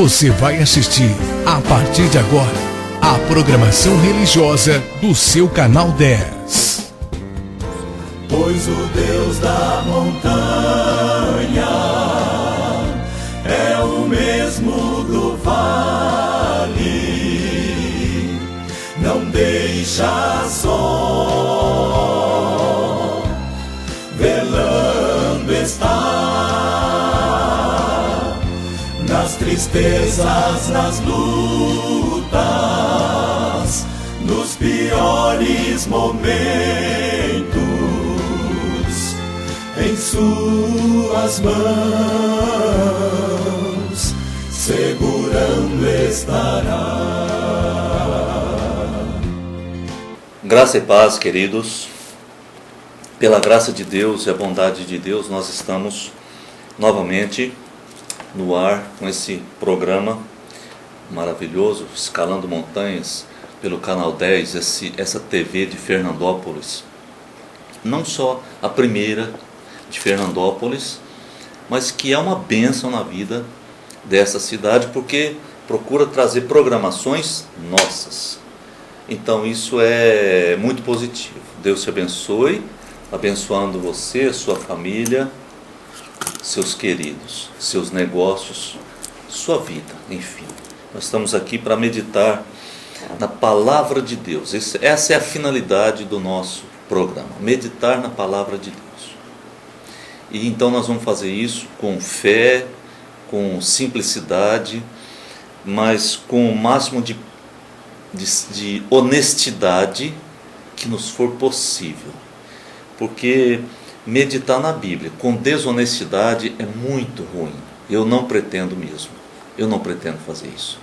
Você vai assistir, a partir de agora, a programação religiosa do seu canal 10. Pois o Deus da montanha é o mesmo do vale, não deixa só, velando está, nas tristezas, nas lutas, nos piores momentos, em suas mãos segurando estará. Graça e paz, queridos. Pela graça de Deus e a bondade de Deus, nós estamos novamente no ar com esse programa maravilhoso, Escalando Montanhas, pelo canal 10, essa TV de Fernandópolis. Não só a primeira de Fernandópolis, mas que é uma bênção na vida dessa cidade, porque procura trazer programações nossas. Então isso é muito positivo. Deus te abençoe, abençoando você, sua família, seus queridos, seus negócios, sua vida, enfim. Nós estamos aqui para meditar na palavra de Deus. Essa é a finalidade do nosso programa, meditar na palavra de Deus. E então nós vamos fazer isso com fé, com simplicidade, mas com o máximo de honestidade que nos for possível. Porque meditar na Bíblia com desonestidade é muito ruim. Eu não pretendo mesmo. Eu não pretendo fazer isso.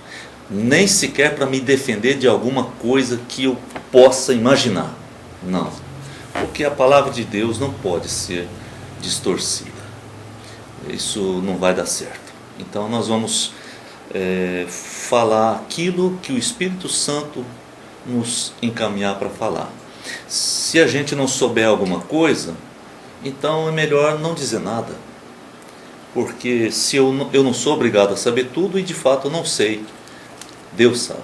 Nem sequer para me defender de alguma coisa que eu possa imaginar. Não. Porque a palavra de Deus não pode ser distorcida. Isso não vai dar certo. Então nós vamos falar aquilo que o Espírito Santo nos encaminhar para falar. Se a gente não souber alguma coisa, então é melhor não dizer nada. Porque se eu não sou obrigado a saber tudo e de fato eu não sei, Deus sabe.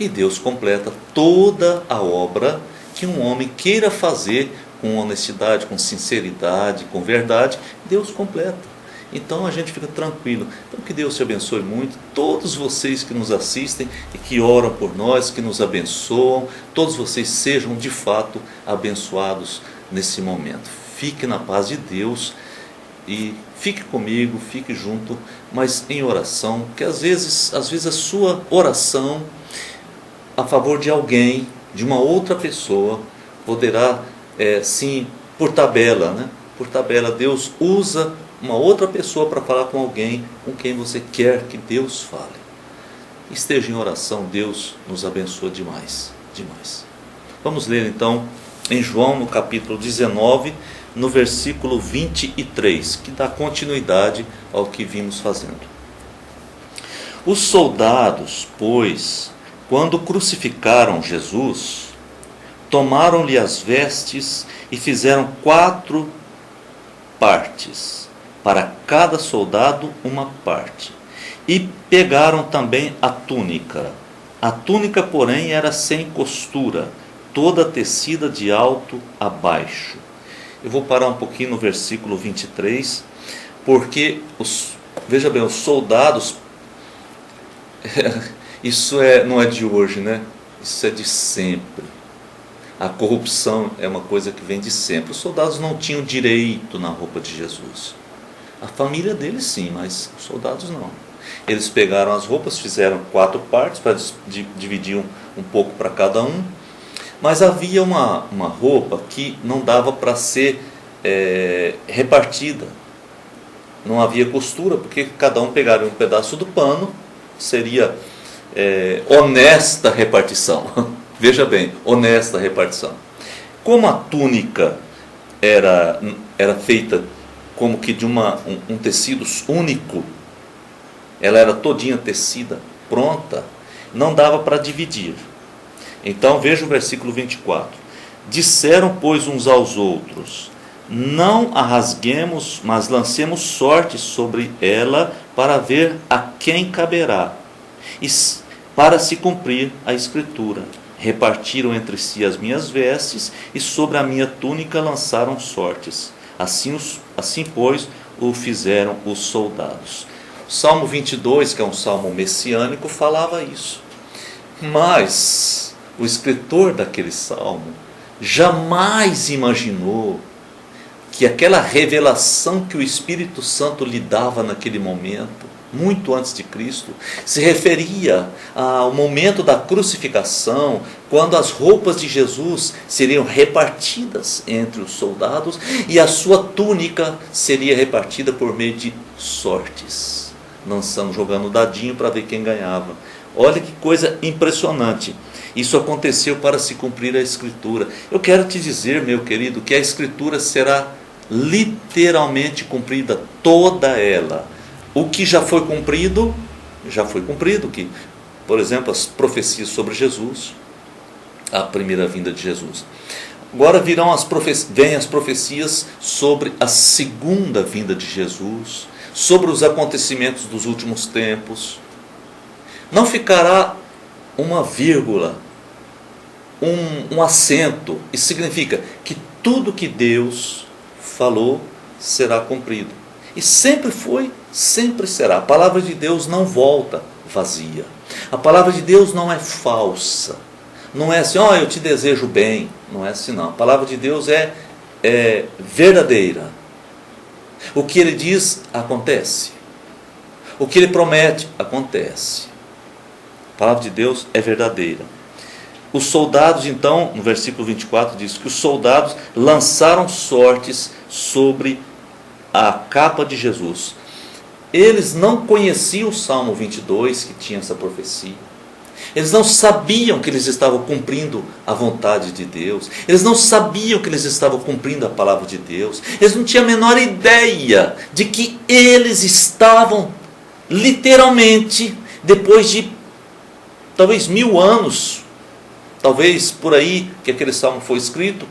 E Deus completa toda a obra que um homem queira fazer com honestidade, com sinceridade, com verdade, Deus completa. Então a gente fica tranquilo. Então que Deus te abençoe muito, todos vocês que nos assistem e que oram por nós, que nos abençoam, todos vocês sejam de fato abençoados nesse momento. Fique na paz de Deus e fique comigo, fique junto, mas em oração, porque às vezes a sua oração a favor de alguém, de uma outra pessoa, poderá, sim, por tabela, né? Por tabela, Deus usa uma outra pessoa para falar com alguém com quem você quer que Deus fale. Esteja em oração, Deus nos abençoa demais, demais. Vamos ler então em João, no capítulo 19, no versículo 23, que dá continuidade ao que vimos fazendo. Os soldados, pois, quando crucificaram Jesus, tomaram-lhe as vestes e fizeram 4 partes, para cada soldado uma parte. E pegaram também a túnica. A túnica, porém, era sem costura, toda tecida de alto a baixo. Eu vou parar um pouquinho no versículo 23, porque, veja bem, os soldados, isso não é de hoje, né? Isso é de sempre. A corrupção é uma coisa que vem de sempre. Os soldados não tinham direito na roupa de Jesus. A família deles sim, mas os soldados não. Eles pegaram as roupas, fizeram 4 partes para dividir um pouco para cada um. Mas havia uma roupa que não dava para ser repartida. Não havia costura, porque cada um pegaria um pedaço do pano, seria honesta repartição. Veja bem, honesta repartição. Como a túnica era feita como que de um tecido único, ela era todinha tecida, pronta, não dava para dividir. Então veja o versículo 24. Disseram, pois, uns aos outros: não a rasguemos, mas lancemos sorte sobre ela para ver a quem caberá, e para se cumprir a Escritura. Repartiram entre si as minhas vestes, e sobre a minha túnica lançaram sortes. Assim, pois, o fizeram os soldados. O Salmo 22, que é um salmo messiânico, falava isso. Mas o escritor daquele salmo jamais imaginou que aquela revelação que o Espírito Santo lhe dava naquele momento, muito antes de Cristo, se referia ao momento da crucificação, quando as roupas de Jesus seriam repartidas entre os soldados e a sua túnica seria repartida por meio de sortes, jogando o dadinho para ver quem ganhava. Olha que coisa impressionante. Isso aconteceu para se cumprir a Escritura. Eu quero te dizer, meu querido, que a Escritura será literalmente cumprida, toda ela. O que já foi cumprido, que, por exemplo, as profecias sobre Jesus, a primeira vinda de Jesus. Agora vêm as profecias sobre a segunda vinda de Jesus, sobre os acontecimentos dos últimos tempos. Não ficará uma vírgula, um acento. Isso significa que tudo que Deus falou será cumprido. E sempre foi, sempre será. A palavra de Deus não volta vazia. A palavra de Deus não é falsa. Não é assim, eu te desejo bem. Não é assim, não. A palavra de Deus é verdadeira. O que ele diz, acontece. O que ele promete, acontece. A palavra de Deus é verdadeira. Os soldados, então, no versículo 24, diz que os soldados lançaram sortes sobre a capa de Jesus. Eles não conheciam o Salmo 22, que tinha essa profecia. Eles não sabiam que eles estavam cumprindo a vontade de Deus. Eles não sabiam que eles estavam cumprindo a palavra de Deus. Eles não tinham a menor ideia de que eles estavam, literalmente, depois de talvez 1000 anos, talvez por aí que aquele salmo foi escrito,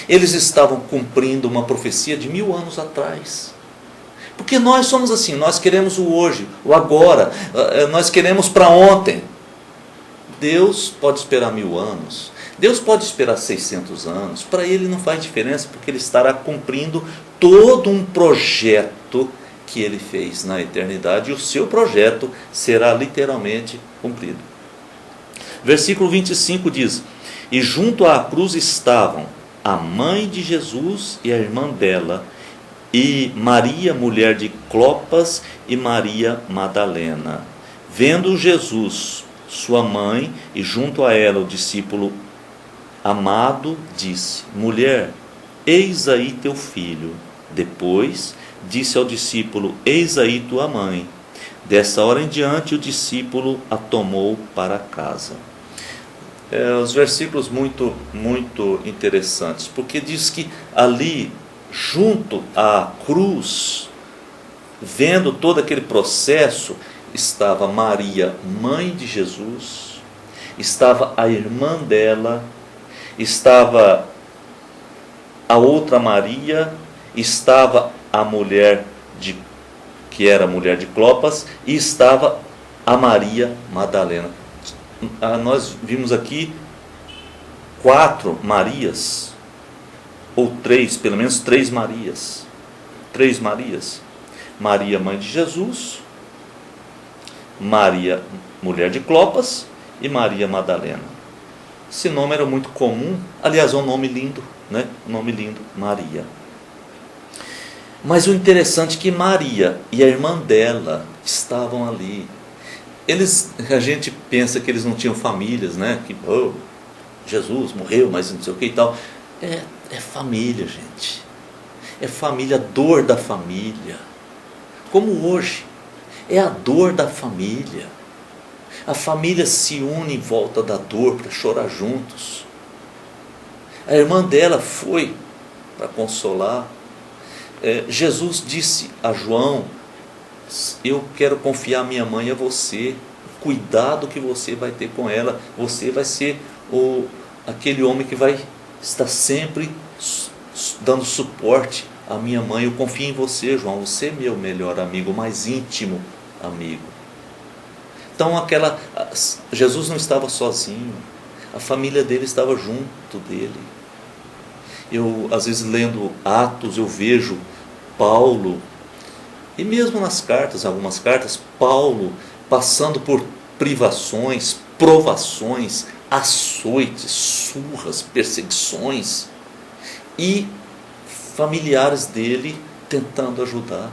eles estavam cumprindo uma profecia de 1000 anos atrás. Porque nós somos assim, nós queremos o hoje, o agora, nós queremos para ontem. Deus pode esperar 1000 anos, Deus pode esperar 600 anos, para Ele não faz diferença, porque Ele estará cumprindo todo um projeto que Ele fez na eternidade, e o seu projeto será literalmente cumprido. Versículo 25 diz: e junto à cruz estavam a mãe de Jesus e a irmã dela, e Maria, mulher de Clopas, e Maria Madalena. Vendo Jesus, sua mãe, e junto a ela o discípulo amado, disse: mulher, eis aí teu filho. Depois disse ao discípulo: eis aí tua mãe. Dessa hora em diante o discípulo a tomou para casa. Os versículos muito interessantes, porque diz que ali, junto à cruz, vendo todo aquele processo, estava Maria, mãe de Jesus, estava a irmã dela, estava a outra Maria, estava a mulher que era mulher de Clopas, e estava a Maria Madalena. Nós vimos aqui 4 Marias, ou 3, pelo menos 3 Marias. 3 Marias. Maria, mãe de Jesus, Maria, mulher de Clopas, e Maria Madalena. Esse nome era muito comum, aliás, é um nome lindo, né? Um nome lindo, Maria. Mas o interessante é que Maria e a irmã dela estavam ali. A gente pensa que eles não tinham famílias, né? Que Jesus morreu, mas não sei o que e tal. É família, gente. É família, a dor da família. Como hoje, é a dor da família. A família se une em volta da dor para chorar juntos. A irmã dela foi para consolar. Jesus disse a João: eu quero confiar minha mãe a você, o cuidado que você vai ter com ela, você vai ser aquele homem que vai estar sempre dando suporte à minha mãe. Eu confio em você, João, você é meu melhor amigo, mais íntimo amigo. Então Jesus não estava sozinho, a família dele estava junto dele. Eu, às vezes, lendo Atos, eu vejo Paulo, e mesmo nas cartas, algumas cartas, Paulo passando por privações, provações, açoites, surras, perseguições, e familiares dele tentando ajudar.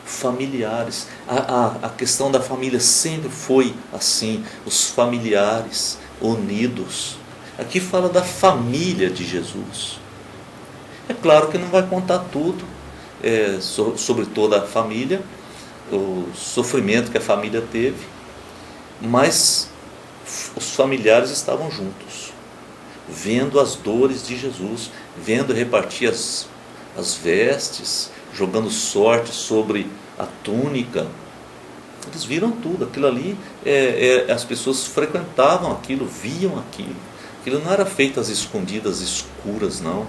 Familiares, a questão da família sempre foi assim, os familiares unidos. Aqui fala da família de Jesus. É claro que não vai contar tudo sobre toda a família, o sofrimento que a família teve, mas os familiares estavam juntos, vendo as dores de Jesus, vendo repartir as vestes, jogando sorte sobre a túnica. Eles viram tudo, aquilo ali, as pessoas frequentavam aquilo, viam aquilo. Aquilo não era feito às escondidas, escuras, não.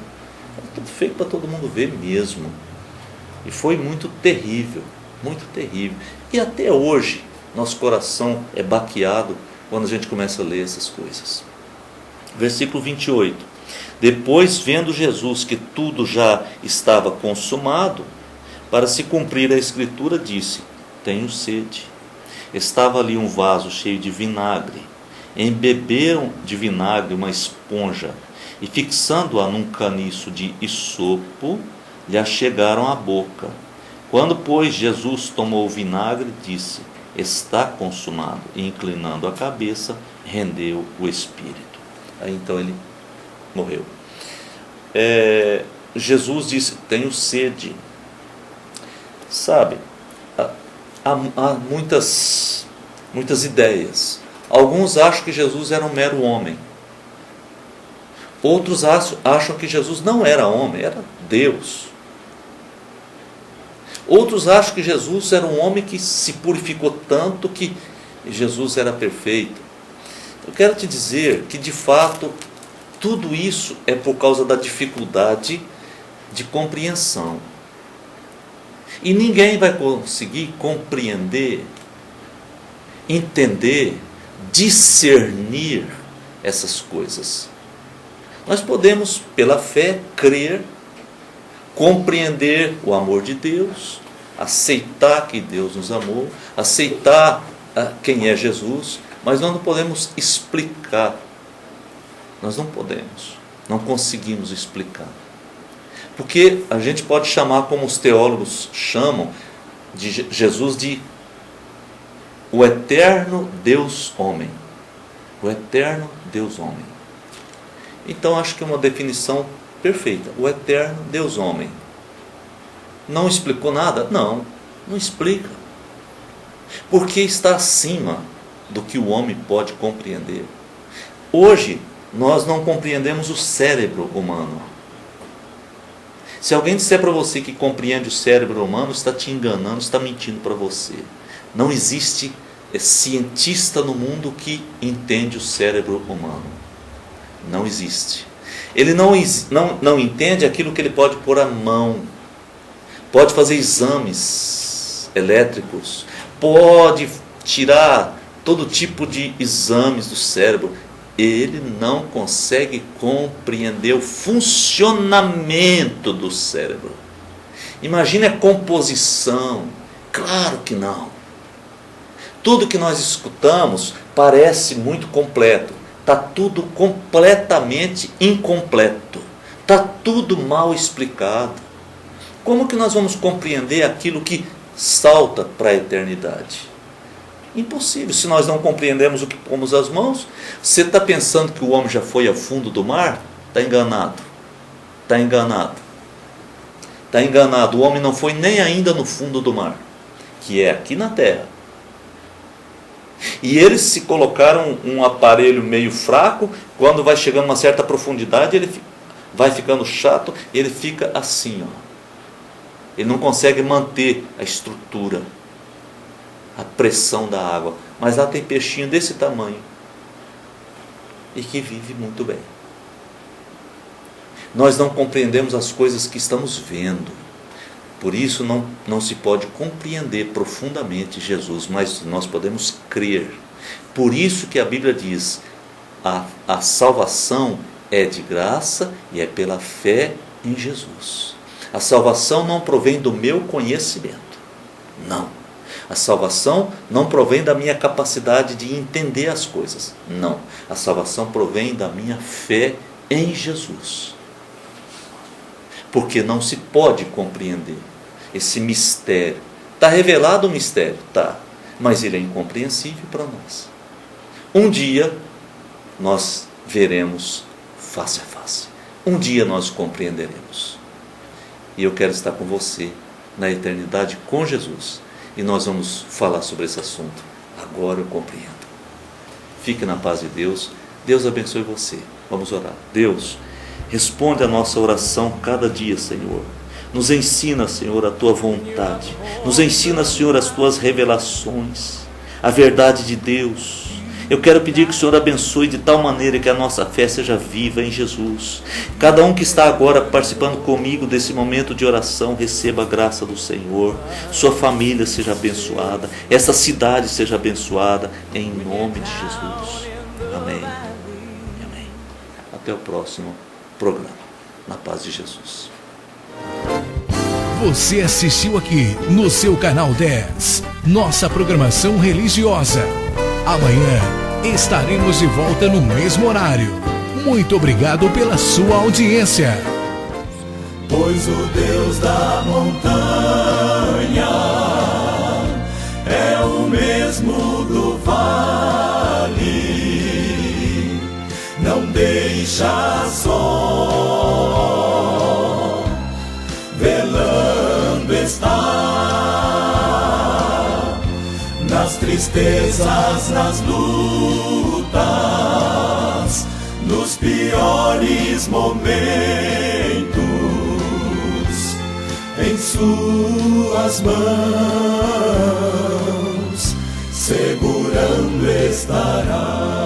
Era tudo feito para todo mundo ver mesmo. E foi muito terrível, muito terrível. E até hoje, nosso coração é baqueado quando a gente começa a ler essas coisas. Versículo 28. Depois, vendo Jesus que tudo já estava consumado, para se cumprir a escritura, disse: tenho sede. Estava ali um vaso cheio de vinagre. Embeberam de vinagre uma esponja e, fixando-a num caniço de isopo, lhe achegaram à boca. Quando, pois, Jesus tomou o vinagre, disse: está consumado. E, inclinando a cabeça, rendeu o espírito. Aí então ele morreu. Jesus disse: tenho sede. Sabe, há muitas ideias. Alguns acham que Jesus era um mero homem. Outros acham que Jesus não era homem, era Deus. Outros acham que Jesus era um homem que se purificou tanto que Jesus era perfeito. Eu quero te dizer que, de fato, tudo isso é por causa da dificuldade de compreensão. E ninguém vai conseguir compreender, entender, discernir essas coisas. Nós podemos, pela fé, crer, compreender o amor de Deus, aceitar que Deus nos amou, aceitar quem é Jesus, mas nós não podemos explicar. Nós não podemos, não conseguimos explicar. Porque a gente pode chamar, como os teólogos chamam, de Jesus de o eterno Deus-homem. O eterno Deus-homem. Então acho que é uma definição perfeita. O eterno Deus-homem. Não explicou nada? Não explica. Porque está acima do que o homem pode compreender. Hoje, nós não compreendemos o cérebro humano. Se alguém disser para você que compreende o cérebro humano, está te enganando, está mentindo para você. Não existe cientista no mundo que entende o cérebro humano. Não existe. Ele não entende aquilo que ele pode pôr a mão. Pode fazer exames elétricos. Pode tirar todo tipo de exames do cérebro. Ele não consegue compreender o funcionamento do cérebro. Imagine a composição. Claro que não. Tudo que nós escutamos parece muito completo. Está tudo completamente incompleto. Está tudo mal explicado. Como que nós vamos compreender aquilo que salta para a eternidade? Impossível. Se nós não compreendemos o que pomos as mãos, você está pensando que o homem já foi ao fundo do mar? Está enganado. Está enganado. Está enganado. O homem não foi nem ainda no fundo do mar, que é aqui na terra. E eles se colocaram um aparelho meio fraco, quando vai chegando a uma certa profundidade, ele vai ficando chato, ele fica assim, ó. Ele não consegue manter a estrutura, a pressão da água. Mas lá tem peixinho desse tamanho e que vive muito bem. Nós não compreendemos as coisas que estamos vendo. Por isso não se pode compreender profundamente Jesus, mas nós podemos crer. Por isso que a Bíblia diz, a salvação é de graça e é pela fé em Jesus. A salvação não provém do meu conhecimento. Não. A salvação não provém da minha capacidade de entender as coisas. Não. A salvação provém da minha fé em Jesus. Porque não se pode compreender esse mistério. Está revelado o mistério? Está. Mas ele é incompreensível para nós. Um dia nós veremos face a face. Um dia nós compreenderemos. E eu quero estar com você na eternidade com Jesus. E nós vamos falar sobre esse assunto. Agora eu compreendo. Fique na paz de Deus. Deus abençoe você. Vamos orar. Deus, responde a nossa oração cada dia, Senhor. Nos ensina, Senhor, a Tua vontade. Nos ensina, Senhor, as Tuas revelações. A verdade de Deus. Eu quero pedir que o Senhor abençoe de tal maneira que a nossa fé seja viva em Jesus. Cada um que está agora participando comigo desse momento de oração, receba a graça do Senhor. Sua família seja abençoada. Essa cidade seja abençoada. Em nome de Jesus. Amém. Amém. Até o próximo programa. Na paz de Jesus. Você assistiu aqui no seu canal 10, nossa programação religiosa. Amanhã estaremos de volta no mesmo horário. Muito obrigado pela sua audiência. Pois o Deus da montanha é o mesmo do vale, não deixa só, velando está, nas tristezas, nas lutas, nos piores momentos, em suas mãos segurando estará.